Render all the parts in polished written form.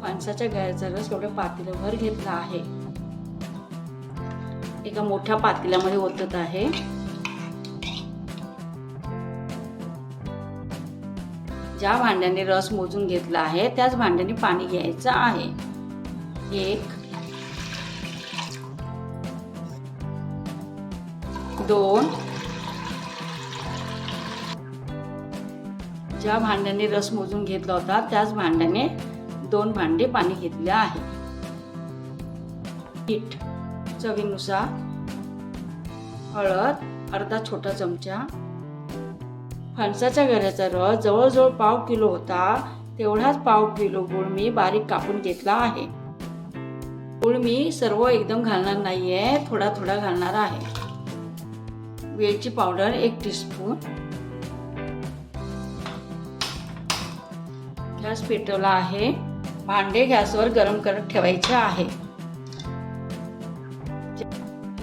फणसाच्या गऱ्याचा रस एवढ्या पातेल्यावर घेतला आहे. एका मोठ्या पातेल्यामध्ये ओतत आहे. ज्या भांड्याने रस मोजून घेतला आहे त्याच भांड्याने पाणी घ्यायचं आहे. 1 2 ज्या भांड्याने रस मोजून घेतला होता त्याच भांड्याने 2 भांडे पाणी घेतले आहे. मीठ चवीनुसार, हळद अर्धा छोटा चमचा. फणसाच्या गऱ्याचा रस जवळजवळ पाव किलो होता, तेवढाच पाव किलो गूळ मी बारीक कापून घेतला आहे. गूळ मी सर्व एकदम घालणार नाहीये, थोडा थोडा घालणार आहे. वेलची पावडर 1 टीस्पून. गॅस पेटवला आहे. भांडे गॅसवर गरम करत ठेवायचे आहे.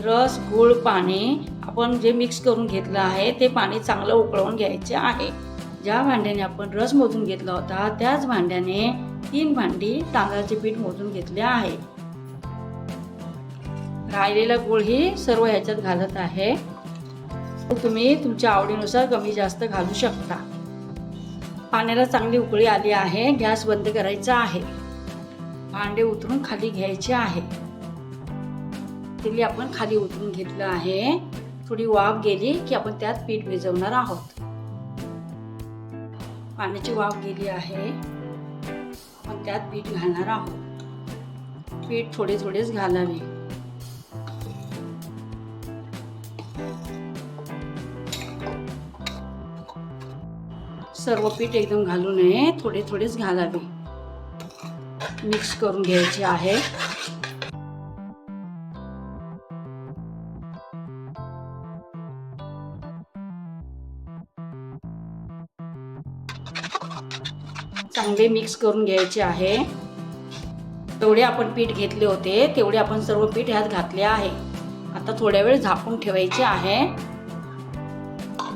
रस, गूळ, पाणी आपण जे मिक्स करून घेतलं आहे ते पाणी चांगलं उकळवून घ्यायचे आहे. ज्या भांड्याने आपण रस मोजून घेतला होता त्याच भांड्याने 3 भांडी तांदळाचे पीठ मोजून घेतले आहे. राहिलेला गूळ ही सर्व ह्याच्यात घालत आहे. तुम्ही तुमच्या आवडीनुसार कमी जास्त घालू शकता. पाण्याला चांगली उकळी आली आहे. गॅस बंद करायचा आहे. भांडे उतरून खाली घ्यायचे आहे. तेल आपण खाली उतरून घेतलं आहे. थोडी वाफ गेली की आपण त्यात पीठ भिजवणार आहोत. पाण्याची वाफ गेली आहे. आपण त्यात पीठ घालणार आहोत. पीठ थोडे थोडेच घालावे. सर्व पीठ एकदम घालू नये, थोडे थोडेच घालावे. मिक्स करून घ्यायचे आहे. चांगले मिक्स करून घ्यायचे आहे. तेवढे आपण पीठ घेतले होते तेवढे आपण सर्व पीठ ह्यात घातले आहे. आता थोड्या वेळ झाकून ठेवायचे आहे.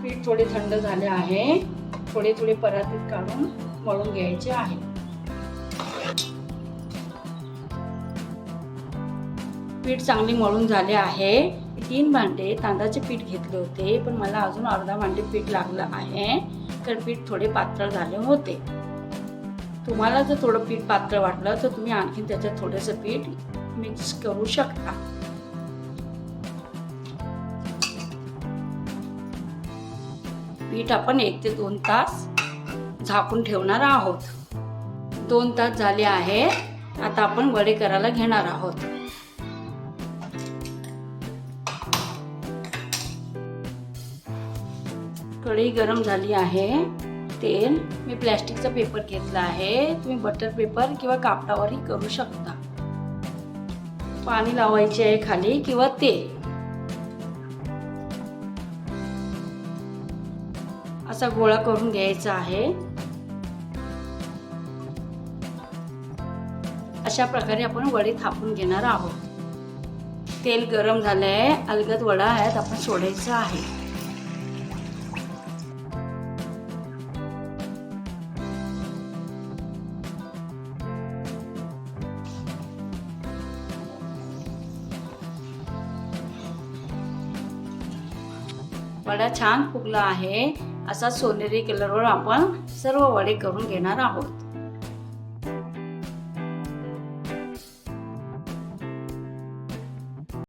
पीठ थोडे थंड झाले आहे. थोडे थोडे परातीत काढून मळून घ्यायचे आहे. पीठ चांगले मळून झाले आहे. 3 भांडे तांदळाचे पीठ घेतले होते पण मला अजून अर्धा भांडे पीठ लागलं आहे, तर पीठ थोडे पातळ झाले होते. तुम्हाला जर थोडं पीठ पातळ वाटलं तर तुम्ही आणखी त्याच्यात थोडंसं पीठ मिक्स करू शकता. पीठ आपण 1 ते 2 तास झाकून ठेवणार आहोत. 2 तास झाले आहे. आता आपण वडे करायला घेणार आहोत. कढई गरम झाली आहे. तेल मी प्लॅस्टिकचा पेपर घेतला आहे. तुम्ही बटर पेपर किंवा कापडावरही करू शकता. पाणी लावायचे आहे खाली किंवा तेल. असा गोळा करून घ्यायचा आहे. अशा प्रकारे आपण वडे थापून घेणार आहोत. तेल गरम झालंय. अलगद वडा आहेत आपण सोडायचा आहे. वडा छान फुगला आहे. असा सोनेरी कलरवर आपण सर्व वडे करून घेणार आहोत.